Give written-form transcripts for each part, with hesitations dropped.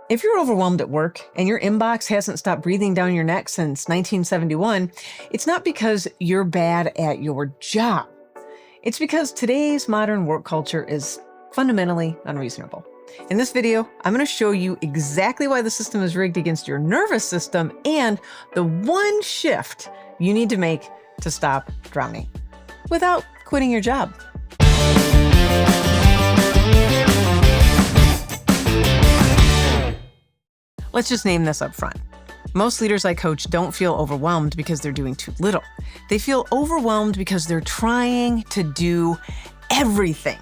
If you're overwhelmed at work and your inbox hasn't stopped breathing down your neck since 1971, it's not because you're bad at your job. It's because today's modern work culture is fundamentally unreasonable. In this video, I'm going to show you exactly why the system is rigged against your nervous system and the one shift you need to make to stop drowning without quitting your job. Let's just name this up front. Most leaders I coach don't feel overwhelmed because they're doing too little. They feel overwhelmed because they're trying to do everything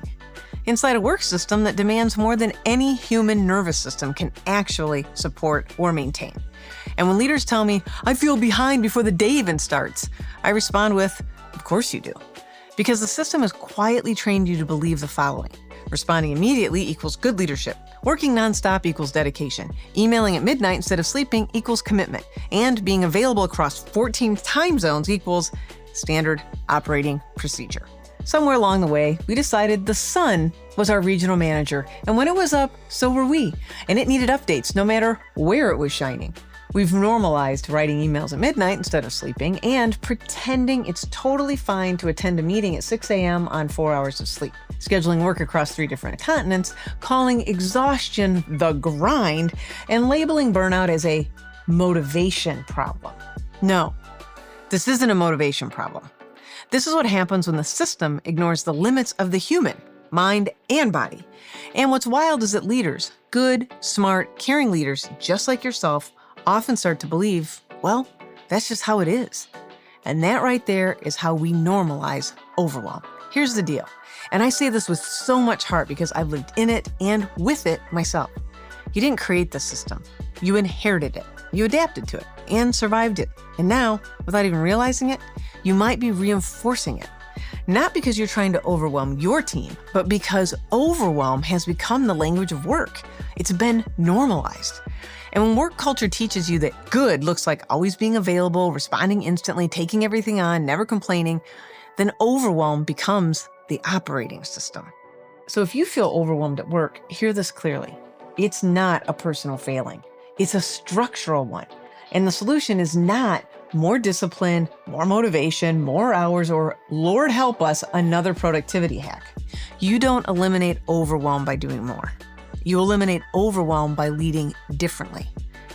inside a work system that demands more than any human nervous system can actually support or maintain. And when leaders tell me, I feel behind before the day even starts, I respond with, of course you do. Because the system has quietly trained you to believe the following. Responding immediately equals good leadership. Working nonstop equals dedication. Emailing at midnight instead of sleeping equals commitment. And being available across 14 time zones equals standard operating procedure. Somewhere along the way, we decided the sun was our regional manager, and when it was up, so were we. And it needed updates no matter where it was shining. We've normalized writing emails at midnight instead of sleeping and pretending it's totally fine to attend a meeting at 6 a.m. on 4 hours of sleep. Scheduling work across 3 different continents, calling exhaustion the grind, and labeling burnout as a motivation problem. No, this isn't a motivation problem. This is what happens when the system ignores the limits of the human, mind, and body. And what's wild is that leaders, good, smart, caring leaders just like yourself, often start to believe, well, that's just how it is. And that right there is how we normalize overwhelm. Here's the deal. And I say this with so much heart because I've lived in it and with it myself. You didn't create the system. You inherited it. You adapted to it and survived it. And now, without even realizing it, you might be reinforcing it. Not because you're trying to overwhelm your team, but because overwhelm has become the language of work. It's been normalized. And when work culture teaches you that good looks like always being available, responding instantly, taking everything on, never complaining, then overwhelm becomes the operating system. So if you feel overwhelmed at work, hear this clearly. It's not a personal failing. It's a structural one. And the solution is not more discipline, more motivation, more hours, or Lord help us, another productivity hack. You don't eliminate overwhelm by doing more. You eliminate overwhelm by leading differently.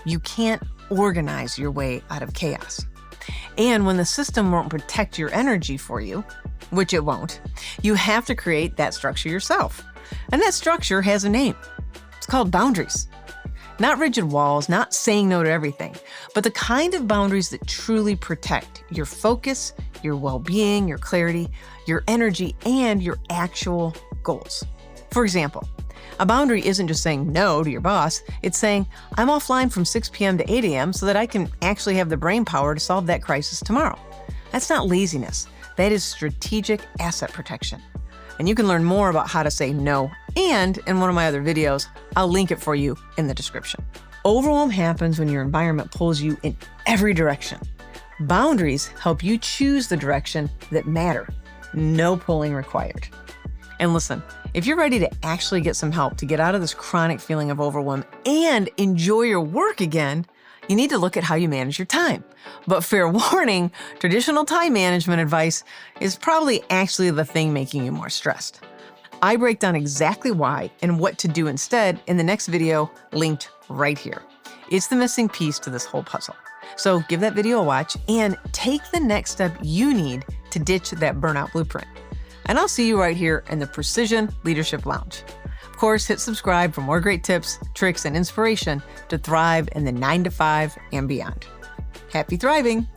You can't organize your way out of chaos. And when the system won't protect your energy for you, which it won't, you have to create that structure yourself. And that structure has a name. It's called boundaries. Not rigid walls, not saying no to everything, but the kind of boundaries that truly protect your focus, your well-being, your clarity, your energy, and your actual goals. For example, a boundary isn't just saying no to your boss, it's saying, I'm offline from 6 p.m. to 8 a.m. so that I can actually have the brain power to solve that crisis tomorrow. That's not laziness, that is strategic asset protection. And you can learn more about how to say no, and in one of my other videos, I'll link it for you in the description. Overwhelm happens when your environment pulls you in every direction. Boundaries help you choose the direction that matter. No pulling required. And listen, if you're ready to actually get some help to get out of this chronic feeling of overwhelm and enjoy your work again, you need to look at how you manage your time. But fair warning, traditional time management advice is probably actually the thing making you more stressed. I break down exactly why and what to do instead in the next video linked right here. It's the missing piece to this whole puzzle. So give that video a watch and take the next step you need to ditch that burnout blueprint. And I'll see you right here in the Precision Leadership Lounge. Of course, hit subscribe for more great tips, tricks, and inspiration to thrive in the 9 to 5 and beyond. Happy thriving!